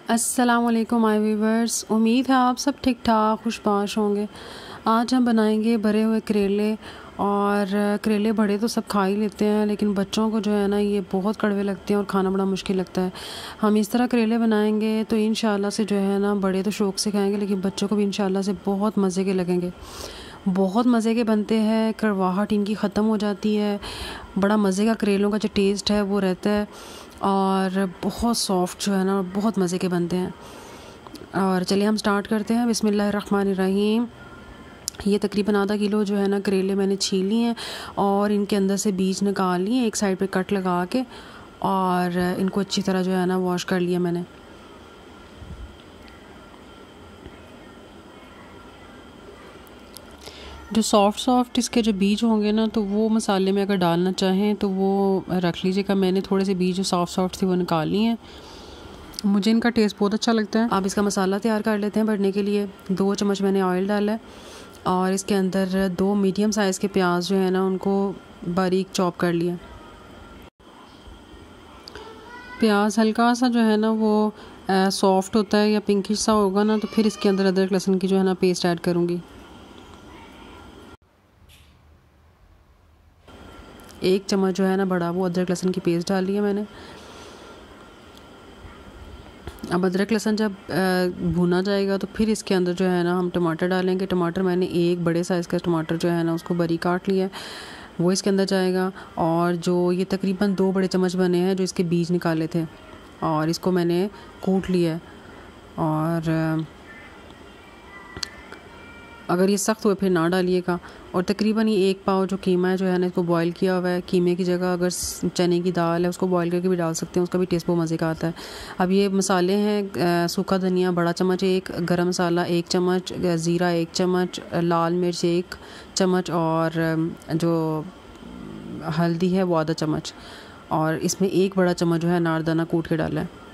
अस्सलामुअलैकुम my viewers, उम्मीद है आप सब ठीक ठाक खुशबाश होंगे। आज हम बनाएंगे भरे हुए करेले। और करेले बड़े तो सब खा ही लेते हैं, लेकिन बच्चों को जो है ना ये बहुत कड़वे लगते हैं और खाना बड़ा मुश्किल लगता है। हम इस तरह करेले बनाएंगे तो इंशाल्लाह से जो है ना बड़े तो शौक़ से खाएंगे, लेकिन बच्चों को भी इंशाल्लाह से बहुत मज़े के लगेंगे। बहुत मज़े के बनते हैं, कड़वाहट इनकी ख़त्म हो जाती है। बड़ा मज़े का करेलों का जो टेस्ट है वो रहता है और बहुत सॉफ्ट जो है ना बहुत मज़े के बनते हैं। और चलिए हम स्टार्ट करते हैं। बिस्मिल्लाहिर्रहमानिर्रहीम। ये तकरीबन आधा किलो जो है ना करेले मैंने छील लिए हैं और इनके अंदर से बीज निकाल लिए, एक साइड पे कट लगा के, और इनको अच्छी तरह जो है ना वॉश कर लिया मैंने। जो सॉफ्ट इसके जो बीज होंगे ना तो वो मसाले में अगर डालना चाहें तो वो रख लीजिएगा। मैंने थोड़े से बीज जो सॉफ्ट थे वो निकाल लिए हैं, मुझे इनका टेस्ट बहुत अच्छा लगता है। अब इसका मसाला तैयार कर लेते हैं। भरने के लिए 2 चम्मच मैंने ऑयल डाला है और इसके अंदर 2 मीडियम साइज़ के प्याज जो है ना उनको बारीक चॉप कर लिया। प्याज हल्का सा जो है ना वो सॉफ्ट होता है या पिंकिश सा होगा ना तो फिर इसके अंदर अदरक लहसुन की जो है ना पेस्ट ऐड करूँगी। 1 चम्मच जो है ना बड़ा वो अदरक लहसुन की पेस्ट डाल लिया मैंने। अब अदरक लहसुन जब भुना जाएगा तो फिर इसके अंदर जो है ना हम टमाटर डालेंगे। टमाटर मैंने एक बड़े साइज़ का टमाटर जो है ना उसको बारीक काट लिया है, वो इसके अंदर जाएगा। और जो ये तकरीबन 2 बड़े चम्मच बने हैं जो इसके बीज निकाले थे, और इसको मैंने कूट लिया है। और अगर ये सख्त हुए फिर ना डालिएगा। और तकरीबन ये 1 पाव जो कीमा है जो है ना इसको बॉईल किया हुआ है। कीमे की जगह अगर चने की दाल है उसको बॉईल करके भी डाल सकते हैं, उसका भी टेस्ट बहुत मज़े का आता है। अब ये मसाले हैं, सूखा धनिया बड़ा चम्मच 1, गरम मसाला 1 चम्मच, ज़ीरा 1 चम्मच, लाल मिर्च 1 चम्मच, और जो हल्दी है वो आधा चम्मच, और इसमें 1 बड़ा चम्मच जो है अनारदाना कूट के डाला है।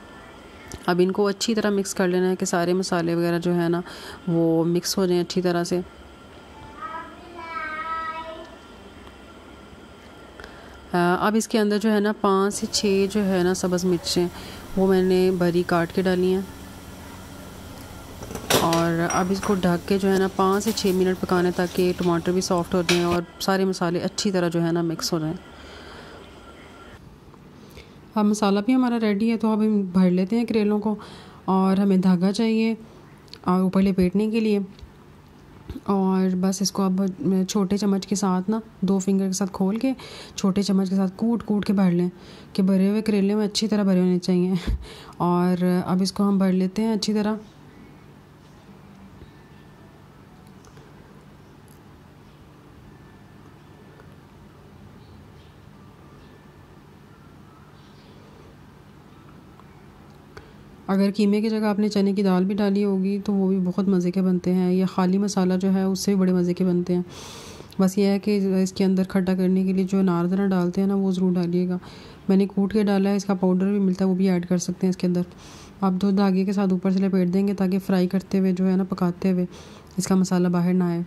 अब इनको अच्छी तरह मिक्स कर लेना है कि सारे मसाले वगैरह जो है ना वो मिक्स हो जाएं अच्छी तरह से। अब इसके अंदर जो है ना 5 से 6 जो है ना सब्ज़ मिर्चें वो मैंने बारीक काट के डाली हैं। और अब इसको ढक के जो है ना 5 से 6 मिनट पकाने ताकि टमाटर भी सॉफ्ट हो जाएं और सारे मसाले अच्छी तरह जो है ना मिक्स हो जाएं। अब मसाला भी हमारा रेडी है तो अब हम भर लेते हैं करेलों को। और हमें धागा चाहिए और ऊपर लपेटने के लिए, और बस इसको अब छोटे चम्मच के साथ ना 2 फिंगर के साथ खोल के छोटे चम्मच के साथ कूट के भर लें कि भरे हुए करेले में अच्छी तरह भरे होने चाहिए। और अब इसको हम भर लेते हैं अच्छी तरह। अगर कीमे की जगह आपने चने की दाल भी डाली होगी तो वो भी बहुत मज़े के बनते हैं। या खाली मसाला जो है उससे भी बड़े मज़े के बनते हैं। बस ये है कि इसके अंदर खट्टा करने के लिए जो अनारदाना डालते हैं ना वो ज़रूर डालिएगा। मैंने कूट के डाला है, इसका पाउडर भी मिलता है वो भी ऐड कर सकते हैं इसके अंदर। आप 2 धागे के साथ ऊपर से लपेट देंगे ताकि फ्राई करते हुए जो है ना पकाते हुए इसका मसाला बाहर ना आए।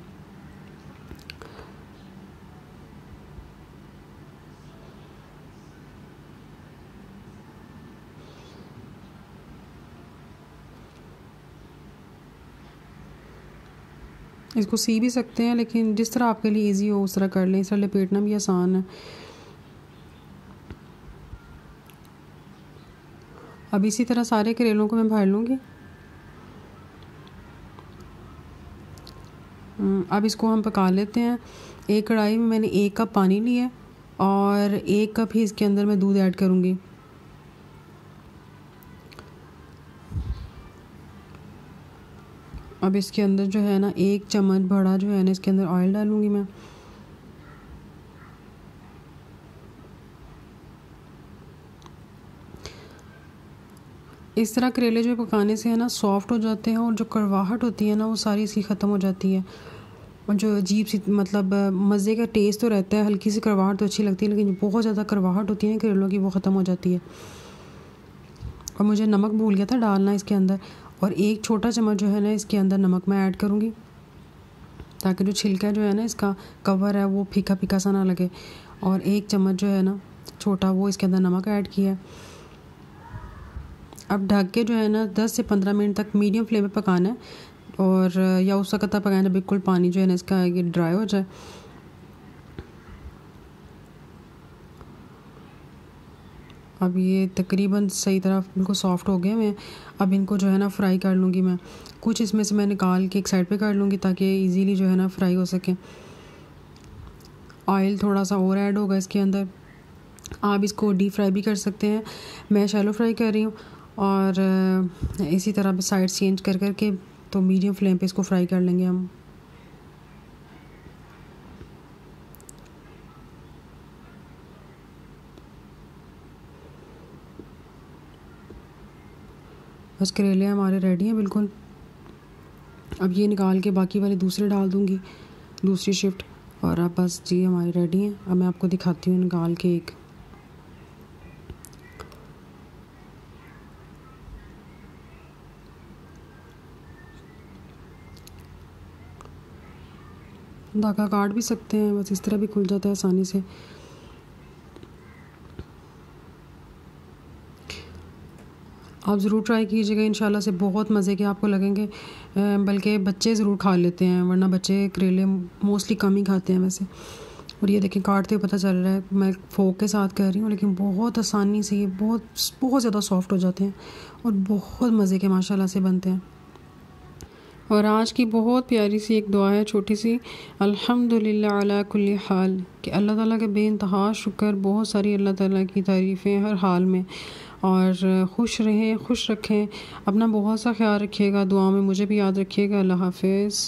इसको सी भी सकते हैं, लेकिन जिस तरह आपके लिए इजी हो उस तरह कर लें। इस तरह लपेटना भी आसान है। अब इसी तरह सारे करेलों को मैं भर लूँगी। अब इसको हम पका लेते हैं। एक कढ़ाई में मैंने 1 कप पानी लिया और 1 कप ही इसके अंदर मैं दूध ऐड करूँगी। अब इसके अंदर जो है ना 1 चम्मच बड़ा जो है ना इसके अंदर ऑयल डालूँगी मैं। इस तरह करेले जो पकाने से है ना सॉफ्ट हो जाते हैं और जो कड़वाहट होती है ना वो सारी इसकी ख़त्म हो जाती है। और जो अजीब सी मतलब मज़े का टेस्ट तो रहता है, हल्की सी कड़वाहट तो अच्छी लगती है, लेकिन बहुत ज़्यादा कड़वाहट होती है ना करेलों की वो ख़त्म हो जाती है। और मुझे नमक भूल गया था डालना इसके अंदर, और 1 छोटा चम्मच जो है ना इसके अंदर नमक मैं ऐड करूँगी ताकि जो छिलका जो है ना इसका कवर है वो फीका फीका सा ना लगे। और 1 चम्मच जो है ना छोटा वो इसके अंदर नमक ऐड किया है। अब ढक के जो है ना 10 से 15 मिनट तक मीडियम फ्लेम पे पकाना है, और या उस वक्त तक पकाना बिल्कुल पानी जो है ना इसका ये ड्राई हो जाए। अब ये तकरीबन सही तरह बिल्कुल सॉफ्ट हो गए हैं। अब इनको जो है ना फ्राई कर लूँगी मैं। कुछ इसमें से मैं निकाल के एक साइड पे कर लूँगी ताकि इजीली जो है ना फ्राई हो सके। ऑयल थोड़ा सा और ऐड होगा इसके अंदर। आप इसको डीप फ्राई भी कर सकते हैं, मैं शैलो फ्राई कर रही हूँ। और इसी तरह साइड चेंज कर कर के तो मीडियम फ्लेम पे इसको फ्राई कर लेंगे हम। बस करेले हमारे रेडी हैं बिल्कुल। अब ये निकाल के बाकी वाले दूसरे डाल दूँगी, दूसरी शिफ्ट। और अब बस जी हमारे रेडी हैं। अब मैं आपको दिखाती हूँ निकाल के एक। धागा काट भी सकते हैं, बस इस तरह भी खुल जाता है आसानी से। आप ज़रूर ट्राई कीजिएगा, इंशाल्लाह से बहुत मज़े के आपको लगेंगे। बल्कि बच्चे ज़रूर खा लेते हैं, वरना बच्चे करेले मोस्टली कम ही खाते हैं वैसे। और ये देखें काटते हुए पता चल रहा है, मैं फोक के साथ कर रही हूँ, लेकिन बहुत आसानी से ये बहुत बहुत ज़्यादा सॉफ्ट हो जाते हैं और बहुत मज़े के माशाल्लाह से बनते हैं। और आज की बहुत प्यारी सी एक दुआ है छोटी सी, अल्हम्दुलिल्लाह अला कुल्ली हाल, कि अल्लाह ताला के बेइंतहा शुक्र, बहुत सारी अल्लाह ताला की तारीफ़ें हर हाल में। और खुश रहें, खुश रखें, अपना बहुत सा ख्याल रखिएगा, दुआ में मुझे भी याद रखिएगा। अल्लाह हाफ़िज़।